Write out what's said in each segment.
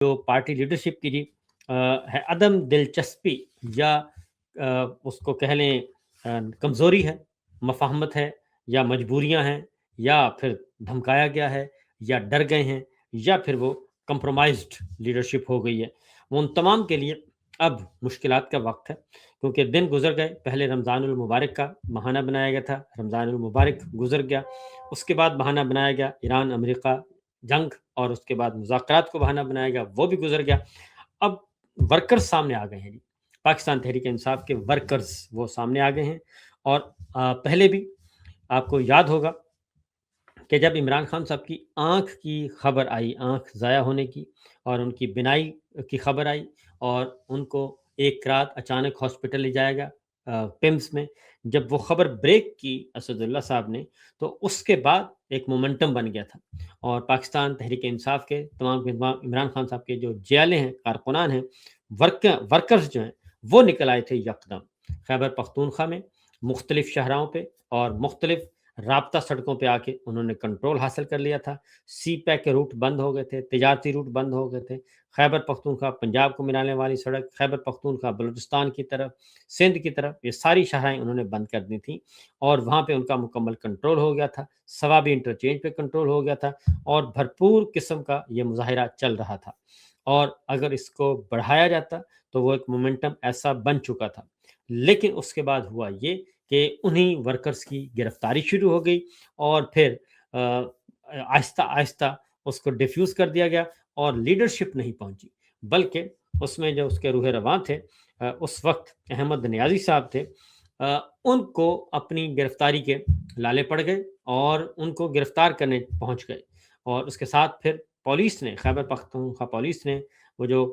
جو party leadership کی ہے عدم دلچسپی یا اس کو کہہ لیں کمزوری ہے، مفاہمت ہے، یا مجبوریاں ہیں، یا پھر دھمکایا گیا ہے، یا ڈر گئے ہیں، یا پھر وہ کمپرومائزڈ لیڈرشپ ہو گئی ہے، وہ ان تمام کے لیے اب مشکلات کا وقت ہے، کیونکہ دن گزر گئے۔ پہلے رمضان المبارک کا بہانہ بنایا گیا تھا، رمضان المبارک گزر گیا، اس کے بعد بہانہ بنایا گیا ایران امریکہ جنگ، اور اس کے بعد مذاکرات کو بہانہ بنایا گیا، وہ بھی گزر گیا۔ اب ورکرز سامنے آ گئے ہیں جی، پاکستان تحریک انصاف کے ورکرز وہ سامنے آ گئے ہیں۔ اور پہلے بھی آپ کو یاد ہوگا کہ جب عمران خان صاحب کی آنکھ کی خبر آئی، آنکھ ضائع ہونے کی، اور ان کی بینائی کی خبر آئی، اور ان کو ایک رات اچانک ہاسپٹل لے جایا گیا پیمز میں، جب وہ خبر بریک کی اسد اللہ صاحب نے، تو اس کے بعد ایک مومنٹم بن گیا تھا، اور پاکستان تحریک انصاف کے تمام عمران خان صاحب کے جو جیالے ہیں، کارکنان ہیں، ورکرز جو ہیں، وہ نکل آئے تھے یکدم خیبر پختونخوا میں مختلف شہراؤں پہ اور مختلف رابطہ سڑکوں پہ آ کے انہوں نے کنٹرول حاصل کر لیا تھا۔ سی پیک کے روٹ بند ہو گئے تھے، تجارتی روٹ بند ہو گئے تھے، خیبر پختونخوا پنجاب کو ملانے والی سڑک، خیبر پختونخوا بلوچستان کی طرف، سندھ کی طرف، یہ ساری شاہراہیں انہوں نے بند کر دی تھیں، اور وہاں پہ ان کا مکمل کنٹرول ہو گیا تھا، ثوابی انٹرچینج پہ کنٹرول ہو گیا تھا، اور بھرپور قسم کا یہ مظاہرہ چل رہا تھا، اور اگر اس کو بڑھایا جاتا تو وہ ایک مومنٹم ایسا بن چکا تھا۔ لیکن اس کے بعد ہوا یہ کہ انہی ورکرز کی گرفتاری شروع ہو گئی، اور پھر آہستہ آہستہ اس کو ڈیفیوز کر دیا گیا، اور لیڈرشپ نہیں پہنچی، بلکہ اس میں جو اس کے روح رواں تھے اس وقت احمد نیازی صاحب تھے، ان کو اپنی گرفتاری کے لالے پڑ گئے، اور ان کو گرفتار کرنے پہنچ گئے، اور اس کے ساتھ پھر پولیس نے، خیبر پختونخوا پولیس نے، وہ جو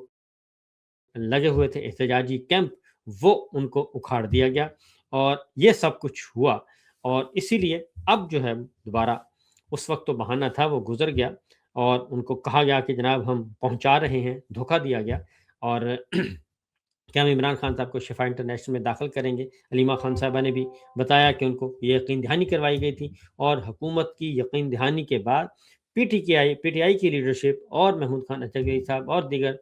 لگے ہوئے تھے احتجاجی کیمپ، وہ ان کو اکھاڑ دیا گیا، اور یہ سب کچھ ہوا۔ اور اسی لیے اب جو ہے دوبارہ، اس وقت تو بہانہ تھا وہ گزر گیا، اور ان کو کہا گیا کہ جناب ہم پہنچا رہے ہیں، دھوکہ دیا گیا، اور کہ ہم عمران خان صاحب کو شفا انٹرنیشنل میں داخل کریں گے۔ علیمہ خان صاحبہ نے بھی بتایا کہ ان کو یہ یقین دہانی کروائی گئی تھی، اور حکومت کی یقین دہانی کے بعد پی ٹی آئی کی لیڈرشپ اور محمود خان اچھرگری صاحب اور دیگر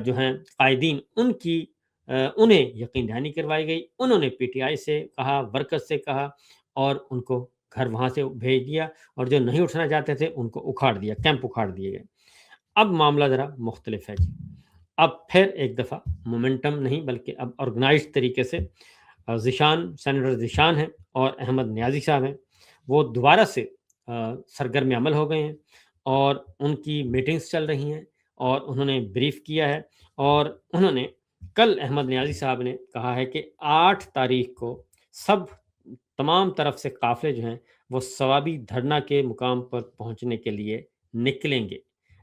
جو ہیں قائدین، انہیں یقین دہانی کروائی گئی، انہوں نے پی ٹی آئی سے کہا، ورکرز سے کہا، اور ان کو گھر وہاں سے بھیج دیا، اور جو نہیں اٹھنا چاہتے تھے ان کو اکھاڑ دیا، کیمپ اکھاڑ دیے گئے۔ اب معاملہ ذرا مختلف ہے جی، اب پھر ایک دفعہ مومنٹم نہیں، بلکہ اب آرگنائزڈ طریقے سے سینیٹر ذیشان ہیں اور احمد نیازی صاحب ہیں، وہ دوبارہ سے سرگرم عمل ہو گئے ہیں، اور ان کی میٹنگز چل رہی ہیں، اور انہوں نے بریف کیا ہے، اور انہوں نے کل احمد نیازی صاحب نے کہا ہے کہ 8 تاریخ کو تمام طرف سے قافلے جو ہیں وہ ثوابی دھرنا کے مقام پر پہنچنے کے لیے نکلیں گے۔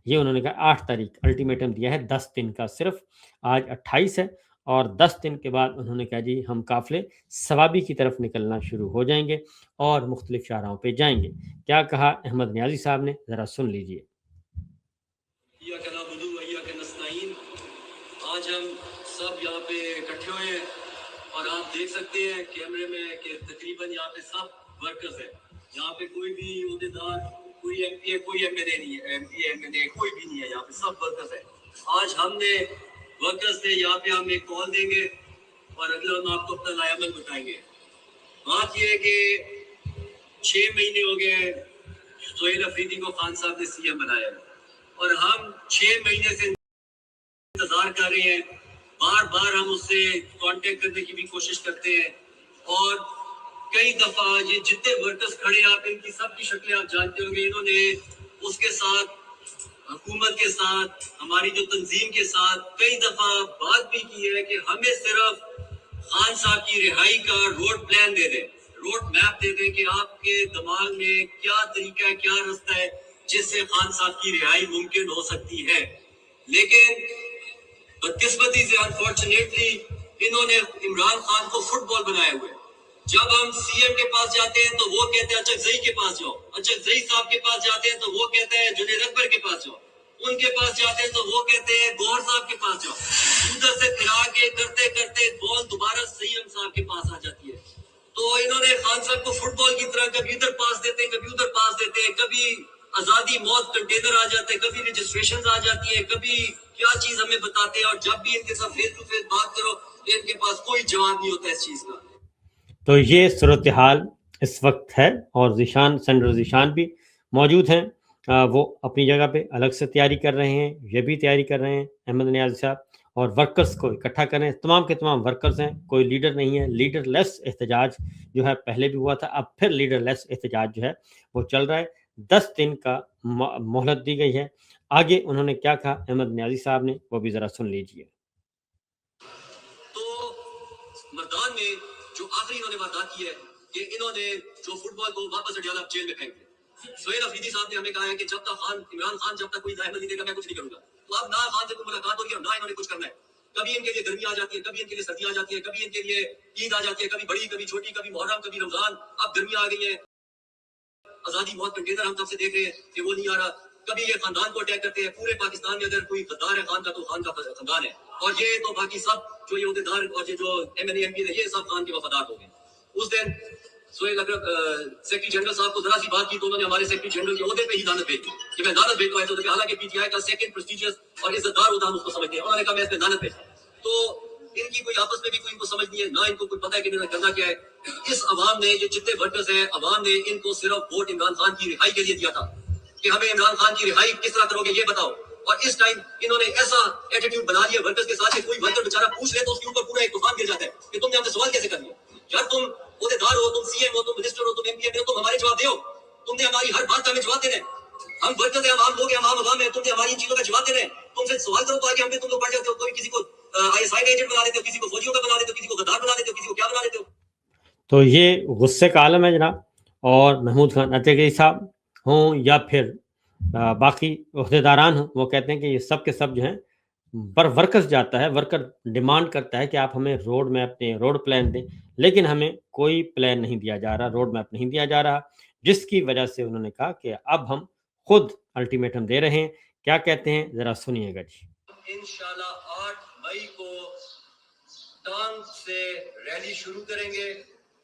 یہ انہوں نے کہا 8 تاریخ، الٹیمیٹم دیا ہے 10 دن کا صرف، آج 28 ہے، اور 10 دن کے بعد انہوں نے کہا جی ہم قافلے ثوابی کی طرف نکلنا شروع ہو جائیں گے، اور مختلف شاہراہوں پہ جائیں گے۔ کیا کہا احمد نیازی صاحب نے، ذرا سن لیجئے۔ آج ہم سب یہاں پہ اکٹھے ہوئے ہیں، اور آپ دیکھ سکتے ہیں کیمرے میں کہ تقریباً یہاں پہ سب ورکرز ہیں، یہاں پہ کوئی بھی عہدیدار، کوئی ایم پی اے، کوئی ایم ایل اے نہیں ہے، ایم ایل اے کوئی بھی نہیں ہے، یہاں پہ سب ورکرز ہیں۔ آج ہم نے ورکرز سے یہاں پہ ہم ایک کال دیں گے، اور اگلا ہم آپ کو اپنا لائے عمل بتائیں گے۔ بات یہ ہے کہ 6 مہینے ہو گئے ہیں سہیل افریدی کو خان صاحب نے سی ایم بنایا ہے، اور ہم 6 مہینے سے انتظار کر رہے ہیں، بار بار ہم اس سے کانٹیکٹ کرنے کی بھی کوشش کرتے ہیں، اور کئی دفعہ یہ جتنے ورکرز کھڑے ہیں، آپ ان کی سب کی شکلیں آپ جانتے ہوں گے، انہوں نے اس کے ساتھ، حکومت کے ساتھ، ہماری جو تنظیم کے ساتھ کئی دفعہ بات بھی کی ہے کہ ہمیں صرف خان صاحب کی رہائی کا روڈ پلان دے دیں، روڈ میپ دے دیں کہ آپ کے دماغ میں کیا طریقہ ہے، کیا رستہ ہے جس سے خان صاحب کی رہائی ممکن ہو سکتی ہے۔ لیکن بدقسمتی سے انفارچونیٹلی انہوں نے عمران خان کو فٹ بال بنائے ہوئے۔ جب ہم سی ایم کے پاس جاتے ہیں تو وہ کہتے ہیں اچکزئی کے پاس جاؤ، اچکزئی صاحب کے پاس جاتے ہیں تو وہ کہتے ہیں جنید اکبر کے پاس جاؤ، ان کے پاس جاتے ہیں تو وہ کہتے ہیں گوہر صاحب کے پاس جاؤ، ادھر سے پھرا کے کرتے کرتے بال دوبارہ سی ایم صاحب کے پاس آ جاتی ہے۔ تو انہوں نے خان صاحب کو فٹ بال کی طرح کبھی ادھر پاس دیتے ہیں، کبھی ادھر پاس دیتے ہیں، کبھی آزادی موت کنٹینر آ جاتے ہیں، کبھی رجسٹریشن آ جاتی ہیں، کبھی क्या चीज हमें बताते हैं, और जब भी इनके साथ फेस टू फेस बात करो इनके पास कोई जवाब नहीं होता इस चीज का। तो ये सूरत हाल इस वक्त है, और ज़ीशान, सेनेटर ज़ीशान भी मौजूद हैं। वो अपनी जगह पे अलग से तैयारी कर रहे हैं, ये भी तैयारी कर रहे हैं अहमद नियाज़ी साहब, और वर्कर्स को इकट्ठा कर रहे हैं। तमाम के तमाम वर्कर्स हैं, कोई लीडर नहीं है। लीडरलेस एहतजाज जो है पहले भी हुआ था, अब फिर लीडरलेस एहतजाज जो है वो चल रहा है। 10 दिन का मोहलत दी गई है। आगे उन्होंने क्या कहा अहमद नियाज़ी साहब ने, वो भी ज़रा सुन लीजिए। तो मर्दान में जो आखिरी इन्होंने वारदात की है कि इन्होंने जो फुटबॉल को वापस अडियाला जेल में फेंक दिया। सुहेल अफरीदी साहब ने हमें कहा है कि जब तक इमरान खान जब तक कोई अहमद नहीं देगा मैं कुछ नहीं करूंगा। तो अब ना खान से कोई मुलाकात हो रही है, ना इन्होंने कुछ करना है। कभी इनके लिए गर्मी आ जाती है, कभी इनके लिए सर्दी आ जाती है, कभी इनके लिए ईद आ जाती है, कभी बड़ी कभी छोटी, कभी मुहर्रम कभी रमजान। अब गर्मियां आ गई है, आजादी मौत कंटेनर हम तब से देख रहे हैं कि वो नहीं आ रहा। कभी ये खानदान को अटैक करते हैं। पूरे पाकिस्तान में अगर कोई गद्दार है खान का तो खान का खानदान है, और ये तो बाकी सब जो ये उहदेदार और ये जो MNA MP है ये सब खान के वफादार हो गए। उस दिन सोहेल अगर सेक्रेटरी जनरल साहब को जरा सी बात की तो उन्होंने हमारे सेक्रेटरी जनरल के ओहदे पे ही लानत भेज दी कि मैं लानत भेजता हूं, तो हालांकि PTI का सेकंड प्रेस्टिजियस और इज्जतदार होता हम उसको समझते हैं। उन्होंने कहा मैं इस पे लानत भेजता हूं। तो इनकी कोई आपस में भी कोई इनको समझ नहीं है, ना इनको कोई पता है कि इन्होंने करना क्या है। इस अवाम ने, ये जितने वर्कर्स हैं, अवाम ने इनको सिर्फ वोट इमरान खान की रिहाई के लिए दिया था कि हमें इमरान खान की रिहाई किस तरह करोगे ये बताओ। और इस टाइम इन्होंने ऐसा एटीट्यूड बना लिया वर्कर्स के साथ कि कोई वर्कर बेचारा पूछ ले तो उसके ऊपर पूरा एक तूफान गिर जाता है कि तुमने हमसे सवाल कैसे कर लिया। यार तुम ओहदेदार हो, तुम CM हो, तुम मिनिस्टर हो, तुम MP हो, तुम हमारे जवाब दो। तुमने हमारी हर बात का हमें जवाब देना है। हम वर्कर्स हैं, हम आम लोग हैं, हम आम अवाम है, तुमने हमारी इन चीजों का जवाब देना है। तुमसे सवाल करो तो आगे हम पे तुम लोग पड़ जाते हो। कोई किसी को ISI एजेंट बना देते हो, किसी को फौजियों का बना देते हो, किसी को गद्दार बना देते हो, किसी को क्या बना देते हो। तो ये गुस्से का आलम है जनाब। और महमूद खान अतरगई साहब हों या फिर बाकी ओहदेदारान हों, वो कहते हैं कि ये सब के सब जो हैं पर वर्कर्स जाता है, वर्कर डिमांड करता है कि आप हमें रोड मैप दें, रोड प्लान दें, लेकिन हमें कोई प्लान नहीं दिया जा रहा, रोड मैप नहीं दिया जा रहा, जिसकी वजह से उन्होंने कहा कि अब हम खुद अल्टीमेटम दे रहे हैं। क्या कहते हैं जरा सुनिएगा जी। इंशाल्लाह 8 मई को टांग से रैली शुरू करेंगे,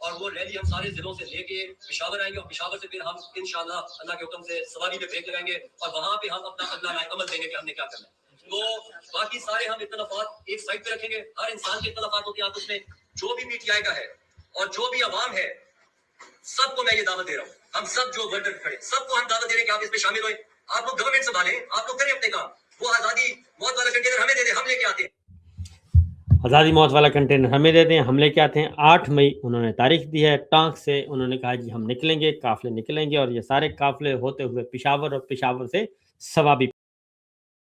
और वो रैली हम सारे जिलों से लेके पेशावर आएंगे, और पेशावर से फिर हम इंशाल्लाह अल्लाह के हुक्म से सवारी पे ब्रेक लगाएंगे, और वहां पे हम अपना अगला अमल देंगे कि हमने क्या करना है। तो बाकी सारे हम इख्तलाफात एक साइड पे रखेंगे। हर इंसान के इख्तलाफात होते हैं आपस में, जो भी PTI का है और जो भी अवाम है, सबको मैं ये दावत दे रहा हूँ। हम सब जो वर्कर खड़े सबको हम दावत दे रहे हैं कि आप इस पे शामिल होए। आप लोग गवर्नमेंट संभालें, आप लोग करें अपने काम। वो आजादी मौत वाला कंटेनर हमें दे दे, हम लेके आते हैं। आज़ादी मौत वाला कंटेनर हमें दे दें, हम लेके आते हैं। 8 मई उन्होंने तारीख दी है। टांग से उन्होंने कहा जी हम निकलेंगे, काफिले निकलेंगे, और ये सारे काफिले होते हुए पेशावर, और पेशावर से सवाबी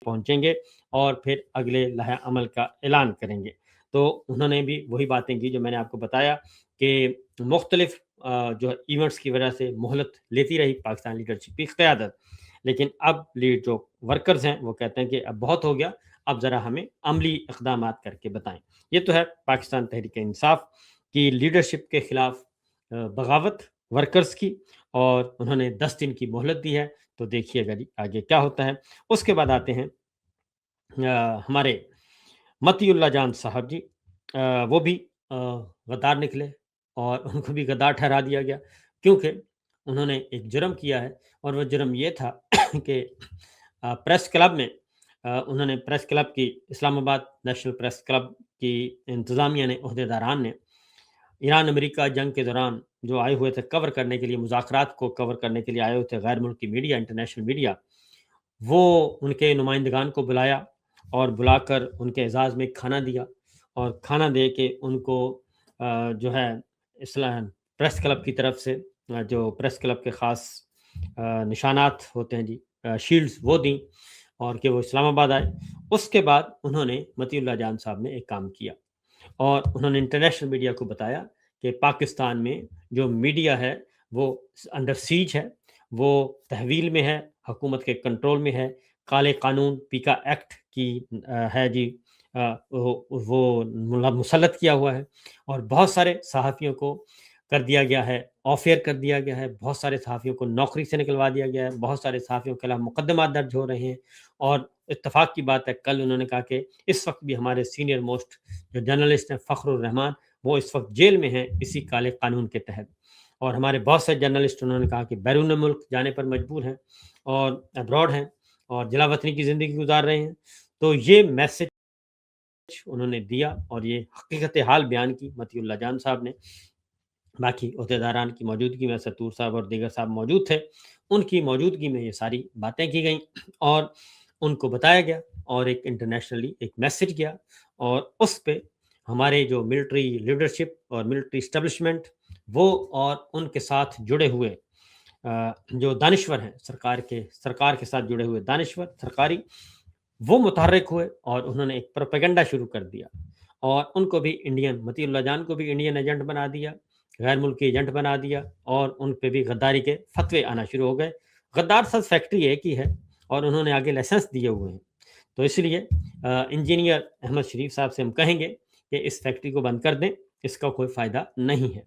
पहुंचेंगे, और फिर अगले लहे अमल का ऐलान करेंगे। तो उन्होंने भी वही बातें की जो मैंने आपको बताया कि मुख्तलिफ जो इवेंट्स की वजह से मोहलत लेती रही पाकिस्तान लीडरशिप की क़यादत, लेकिन अब लीड जो वर्कर्स हैं वो कहते हैं कि अब बहुत हो गया, अब ज़रा हमें अमली इक़दामात करके बताएं। ये तो है पाकिस्तान तहरीक इंसाफ की लीडरशिप के ख़िलाफ़ बगावत वर्कर्स की, और उन्होंने 10 दिन की मोहलत दी है। तो देखिएगा जी आगे क्या होता है। उसके बाद आते हैं हमारे मतीउल्लाह जान साहब जी। वो भी गद्दार निकले, और उनको भी गद्दार ठहरा दिया गया, क्योंकि उन्होंने एक जुर्म किया है, और वो जुर्म ये था कि प्रेस क्लब में उन्होंने प्रेस क्लब की, इस्लामाबाद नेशनल प्रेस क्लब की इंतज़ामिया ने, ओहदेदारान ने ईरान अमेरिका जंग के दौरान जो आए हुए थे कवर करने के लिए, मुज़ाकरात को कवर करने के लिए आए हुए थे गैर मुल्की मीडिया, इंटरनेशनल मीडिया, वो उनके नुमाइंदगान को बुलाया, और बुलाकर उनके एजाज़ में खाना दिया, और खाना दे के उनको जो है इस्लाम प्रेस क्लब की तरफ से जो प्रेस क्लब के ख़ास निशानात होते हैं जी, शील्ड्स, वो दी, और कि वो इस्लामाबाद आए। उसके बाद उन्होंने मतीउल्लाह जान साहब ने एक काम किया, और उन्होंने इंटरनेशनल मीडिया को बताया कि पाकिस्तान में जो मीडिया है वो अंडर सीज है, वो तहवील में है, हुकूमत के कंट्रोल में है, काले कानून पीका एक्ट की है जी, वो मुसल्लत किया हुआ है, और बहुत सारे सहाफ़ियों को कर दिया गया है, ऑफ एयर कर दिया गया है, बहुत सारे सहाफ़ियों को नौकरी से निकलवा दिया गया है, बहुत सारे सहाफ़ियों के खिलाफ मुकदमा दर्ज हो रहे हैं। और इत्तफ़ाक़ की बात है, कल उन्होंने कहा कि इस वक्त भी हमारे सीनियर मोस्ट जो जर्नलिस्ट हैं फ़ख्रुर रहमान, वो इस वक्त जेल में हैं इसी काले कानून के तहत। और हमारे बहुत से जर्नलिस्ट, उन्होंने कहा कि बैरून मुल्क जाने पर मजबूर हैं, और अब्रॉड हैं, और जिला वतनी की ज़िंदगी गुजार रहे हैं। تو یہ میسج انہوں نے دیا اور یہ حقیقت حال بیان کی مطیع اللہ جان صاحب نے. باقی عہدیداران کی موجودگی میں ستور صاحب اور دیگر صاحب موجود تھے. ان کی موجودگی میں یہ ساری باتیں کی گئیں اور ان کو بتایا گیا اور ایک انٹرنیشنلی ایک میسج گیا. اور اس پہ ہمارے جو ملٹری لیڈرشپ اور ملٹری اسٹیبلشمنٹ وہ اور ان کے ساتھ جڑے ہوئے جو دانشور ہیں سرکار کے ساتھ جڑے ہوئے دانشور سرکاری وہ متحرک ہوئے اور انہوں نے ایک پروپیگنڈا شروع کر دیا اور ان کو بھی مطیع اللہ جان کو بھی انڈین ایجنٹ بنا دیا, غیر ملکی ایجنٹ بنا دیا اور ان پہ بھی غداری کے فتوے آنا شروع ہو گئے. غدار صاحب فیکٹری ایک ہی ہے اور انہوں نے آگے لائسنس دیے ہوئے ہیں. تو اس لیے انجینئر احمد شریف صاحب سے ہم کہیں گے کہ اس فیکٹری کو بند کر دیں, اس کا کوئی فائدہ نہیں ہے.